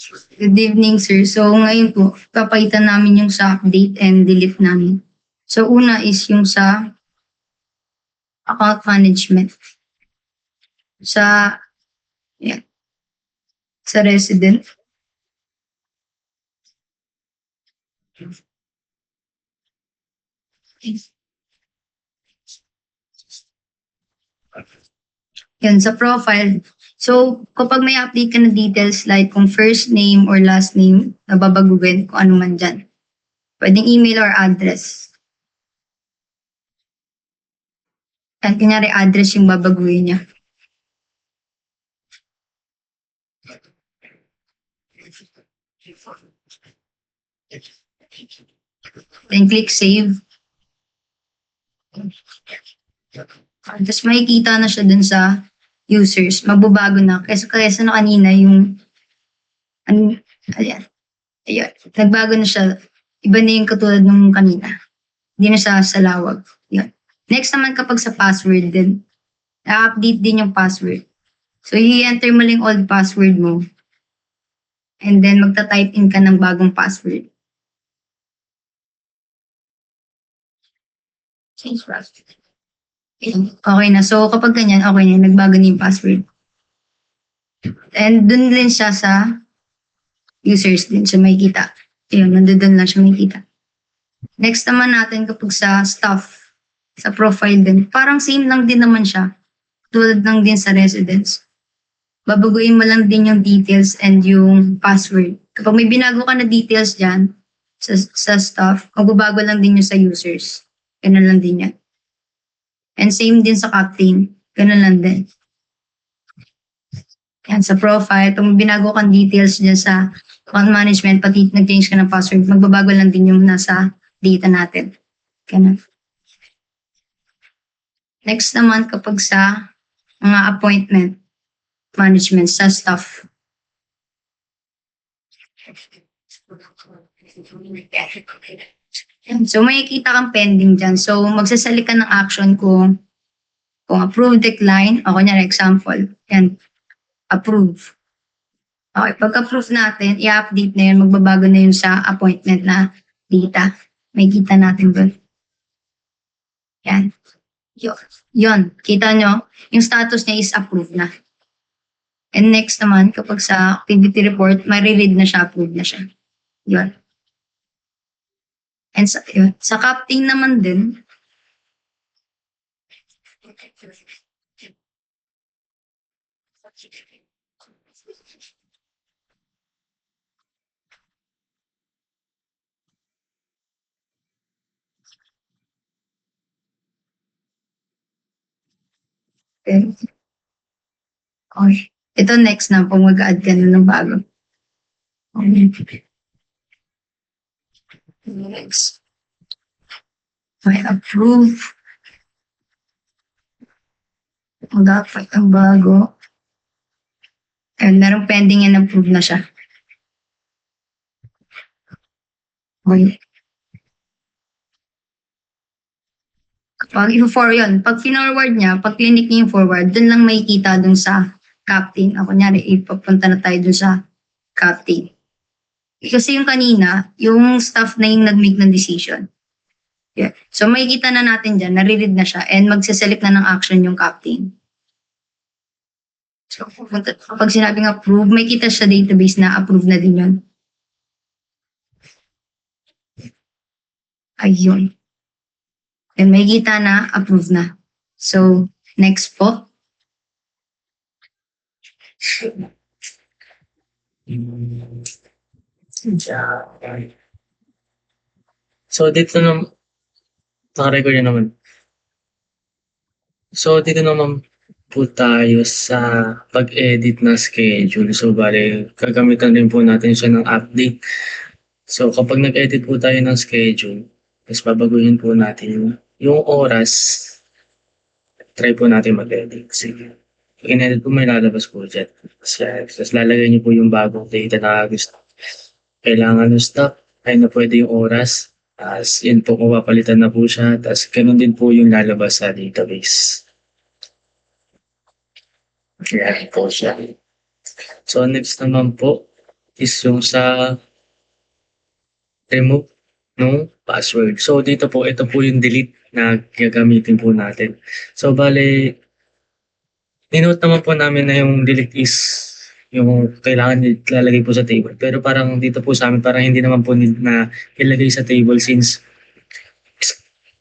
Good evening, sir. So, ngayon po, papaitan namin yung sa update and delete namin. So, una is yung sa account management. Sa, yeah, sa resident. Yan, sa profile. So, kapag may update ka na details like kung first name or last name, nababaguhin kung ano man dyan. Pwedeng email or address. At kunyari address yung babaguhin niya. Then click save. Tapos makikita na siya dun sa users. Magbabago na. Kaysa na kanina yung ayan. Ayun. Nagbago na siya. Iba na yung katulad nung kanina. Hindi na siya sa lawag. Yun. Next naman kapag sa password din. Na-update din yung password. So, i-enter mo lang old password mo. And then, magta-type in ka ng bagong password. Change password. Okay na. So, kapag ganyan, okay na. Nagbago na yung password. And dun din siya sa users din siya makikita. Ayun, nandun lang siya makikita. Next naman natin kapag sa staff, sa profile din, parang same lang din naman siya. Tulad lang din sa residence. Babaguhin mo lang din yung details and yung password. Kapag may binago ka na details dyan sa staff, magbabago lang din yung sa users. Ganun lang din yan. And same din sa captain. Ganun lang din. Yan, sa profile, kung may binago kang details dyan sa account management, pati nag-change ka ng password, magbabago lang din yung nasa data natin. Ganun. Next naman kapag sa mga appointment management sa staff. So makikita kang pending dyan. So magsasali ka ng action kung approve, decline, o kunyari example, yan, approve. Okay, pag-approve natin, i-update na yun, magbabago na yun sa appointment na data. Makikita natin doon. Yan. Yun, kita nyo, yung status niya is approved na. And next naman, kapag sa activity report, mariread na siya, approved na siya. Yun. And sa captain naman din, okay. Ito next na, kung mag-add ka na ng bago. Okay. Next. Okay, approve. Dapat ang bago. And merong pending and approve na siya. Okay. Pag forward niya, pag clinic niya yung forward, dun lang makikita dun sa captain. O kunyari, ipapunta na tayo dun sa captain. Kasi yung kanina, yung staff na yung nag-make ng decision. Yeah. So makikita na natin dyan, nare-read na siya, and magsaselect na ng action yung captain. So kapag sinabing approve, makikita siya database na approve na din yun. Ayun. And makikita na approve na. So next po. So, dito naman, nakarecord yun naman. So, dito naman po tayo sa pag-edit ng schedule. So, bale, gagamitan din po natin siya ng update. So, kapag nag-edit po tayo ng schedule, tapos babaguhin po natin yung oras, try po natin mag-edit. Sige. Pag in-edit po, may lalabas po dyan. Tapos lalagay niyo po yung bagong data na gusto. Kailangan ng stop, ay na pwede yung oras. Tapos yun po, mapapalitan na po siya. Tapos ganun din po yung lalabas sa database. Kaya po siya. So next naman po, is yung sa remove no password. So dito po, ito po yung delete na gagamitin po natin. So bale, ninote naman po namin na yung delete is yung kailangan ilalagay po sa table. Pero parang dito po sa amin, parang hindi naman po need na ilagay sa table since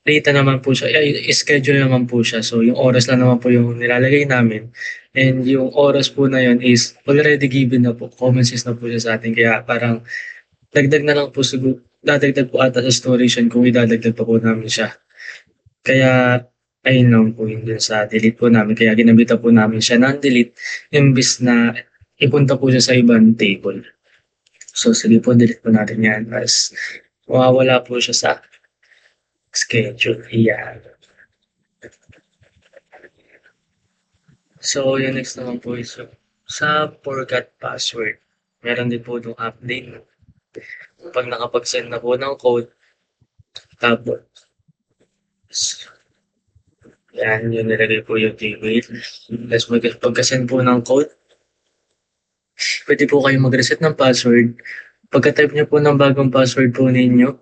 data naman po siya, schedule naman po siya. So yung oras lang naman po yung nilalagay namin. And yung oras po na yun is already given na po, common sense na po siya sa atin. Kaya parang dagdag na lang po siguro, dadagdag po ata sa storage yun kung idadagdag pa po namin siya. Kaya ayun lang po yun dun sa delete po namin. Kaya ginamitan po namin siya ng delete imbis na ipunta po siya sa ibang table. So sige po, delete po natin yan. As mawawala po siya sa schedule. Yan. So yung next naman po is sa forgot password. Meron din po itong update. Pag nakapag-send na po ng code, tapos yan, yung nilagay po yung Gmail. Tapos pagka-send po ng code, pwede po kayo mag-reset ng password. Pagka-type niyo po ng bagong password po ninyo,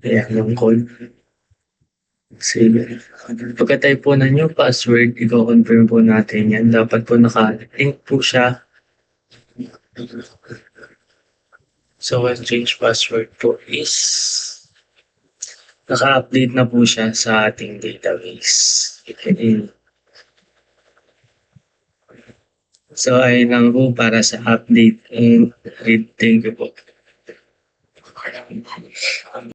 ayan yung code. Sige. Pagka-type po ng new password, i-confirm po natin yan. Dapat po naka-link po siya. So, when change password po is naka-update na po siya sa ating database. Okay. So, ayun lang po para sa update and read. Thank you po.